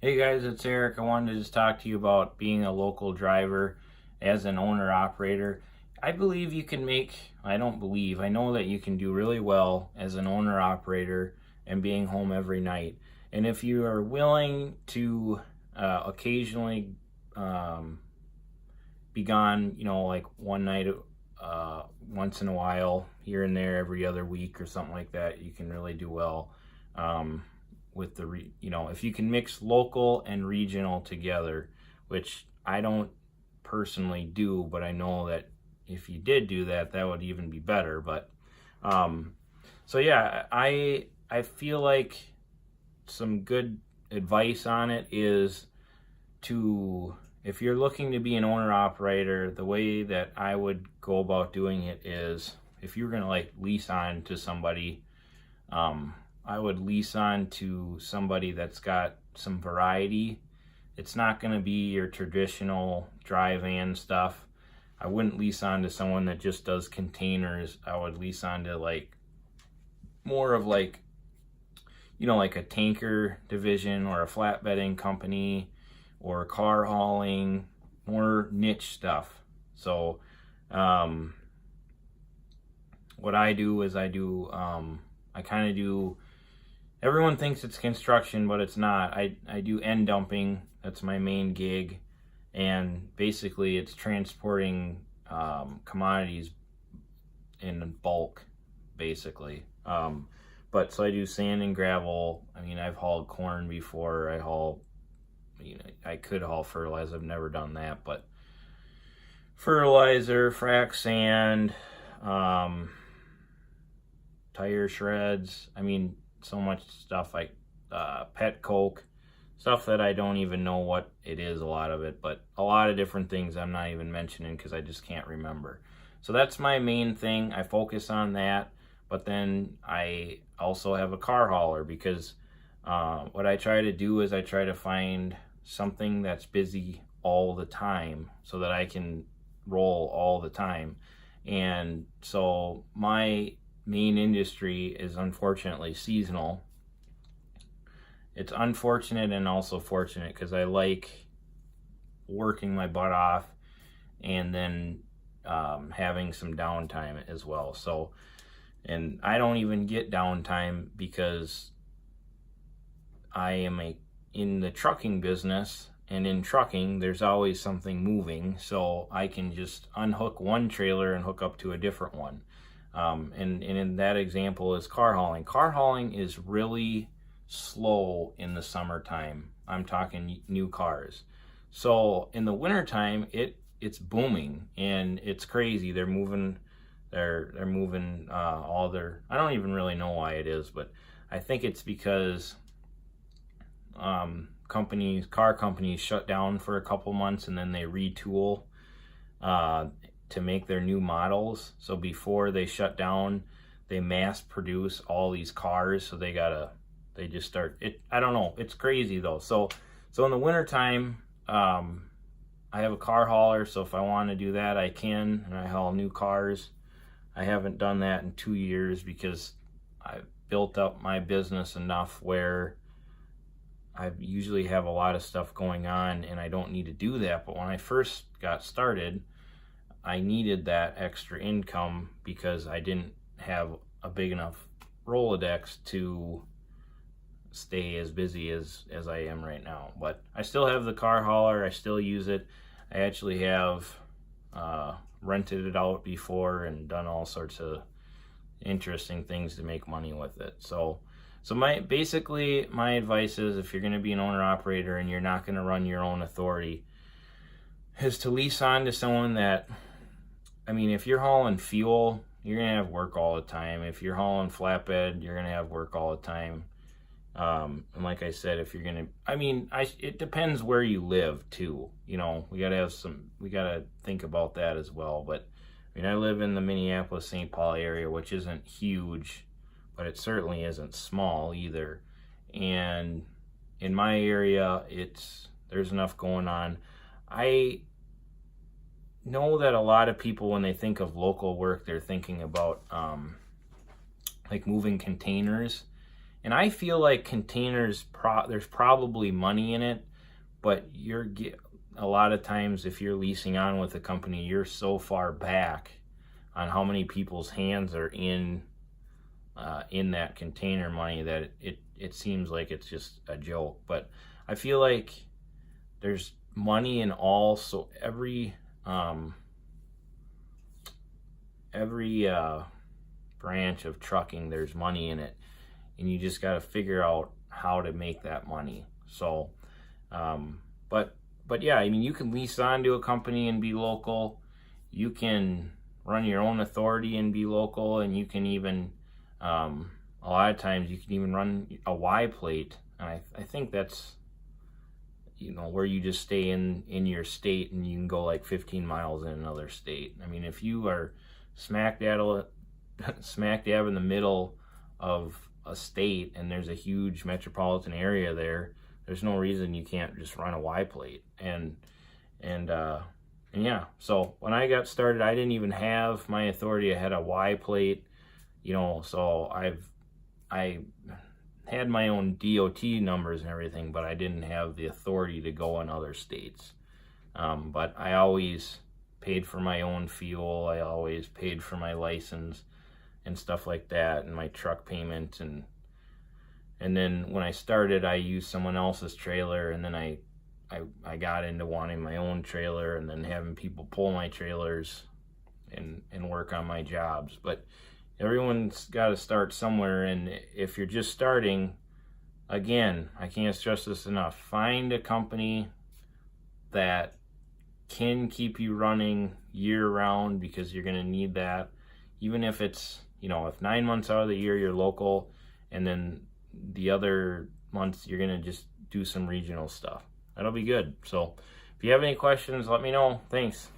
Hey guys, it's Eric. I wanted to just talk to you about being a local driver as an owner operator. I believe you can I don't believe, I know that you can do really well as an owner operator and being home every night. And if you are willing to occasionally be gone, like one night, once in a while, here and there, every other week or something like that, you can really do well. With if you can mix local and regional together, which I don't personally do, but I know that if you did do that, that would even be better. But so yeah, I feel like some good advice on it is to, if you're looking to be an owner operator, the way that I would go about doing it is, if you're gonna like lease on to somebody, I would lease on to somebody that's got some variety. It's not going to be your traditional dry van stuff. I wouldn't lease on to someone that just does containers. I would lease on to like more of like a tanker division or a flatbedding company or car hauling, more niche stuff. So what I do is I kind of do, everyone thinks it's construction, but it's not. I do end dumping. That's my main gig. And basically it's transporting commodities in bulk, basically. But so I do sand and gravel. I mean, I've hauled corn before. I could haul fertilizer. I've never done that. But fertilizer, frac sand, tire shreds. I mean, so much stuff like pet coke, stuff that I don't even know what it is, a lot of it, but a lot of different things I'm not even mentioning because I just can't remember. So that's my main thing. I focus on that, but then I also have a car hauler because what I try to do is I try to find something that's busy all the time so that I can roll all the time. And so my main industry is unfortunately seasonal. It's unfortunate and also fortunate because I like working my butt off and then having some downtime as well. So, and I don't even get downtime because I am in the trucking business, and in trucking there's always something moving, so I can just unhook one trailer and hook up to a different one. And in that example is car hauling. Car hauling is really slow in the summertime. I'm talking new cars. So in the wintertime, it's booming and it's crazy. They're moving all their, I don't even really know why it is, but I think it's because car companies shut down for a couple months and then they retool to make their new models. So before they shut down, they mass produce all these cars. So they just start it. I don't know. It's crazy though. So in the wintertime, I have a car hauler. So if I want to do that, I can, and I haul new cars. I haven't done that in 2 years because I've built up my business enough where I usually have a lot of stuff going on and I don't need to do that. But when I first got started, I needed that extra income because I didn't have a big enough Rolodex to stay as busy as I am right now. But I still have the car hauler. I still use it. I actually have rented it out before and done all sorts of interesting things to make money with it. So my advice is, if you're going to be an owner operator and you're not going to run your own authority, is to lease on to someone that, I mean, if you're hauling fuel, you're going to have work all the time. If you're hauling flatbed, you're going to have work all the time. And like I said, if you're going to, it depends where you live too. We got to think about that as well. But I live in the Minneapolis, St. Paul area, which isn't huge, but it certainly isn't small either. And in my area, there's enough going on. I know that a lot of people, when they think of local work, they're thinking about like moving containers. And I feel like containers, there's probably money in it, but a lot of times if you're leasing on with a company, you're so far back on how many people's hands are in that container money that it seems like it's just a joke. But I feel like there's money in all, so every branch of trucking, there's money in it, and you just got to figure out how to make that money. So but yeah, I mean, you can lease on to a company and be local. You can run your own authority and be local, and you can even a lot of times you can even run a Y plate, and I think that's, you know, where you just stay in your state and you can go like 15 miles in another state. I mean, if you are smack dab in the middle of a state and there's a huge metropolitan area there's no reason you can't just run a Y plate. And yeah, so when I got started, I didn't even have my authority. I had a Y plate, you know, so I had my own DOT numbers and everything, but I didn't have the authority to go in other states. But I always paid for my own fuel. I always paid for my license and stuff like that, and my truck payment. And then when I started, I used someone else's trailer, and then I got into wanting my own trailer, and then having people pull my trailers and work on my jobs. But everyone's got to start somewhere, and if you're just starting, again, I can't stress this enough, find a company that can keep you running year round, because you're going to need that. Even if it's, you know, if 9 months out of the year you're local, and then the other months you're going to just do some regional stuff, that'll be good. So if you have any questions, let me know. Thanks.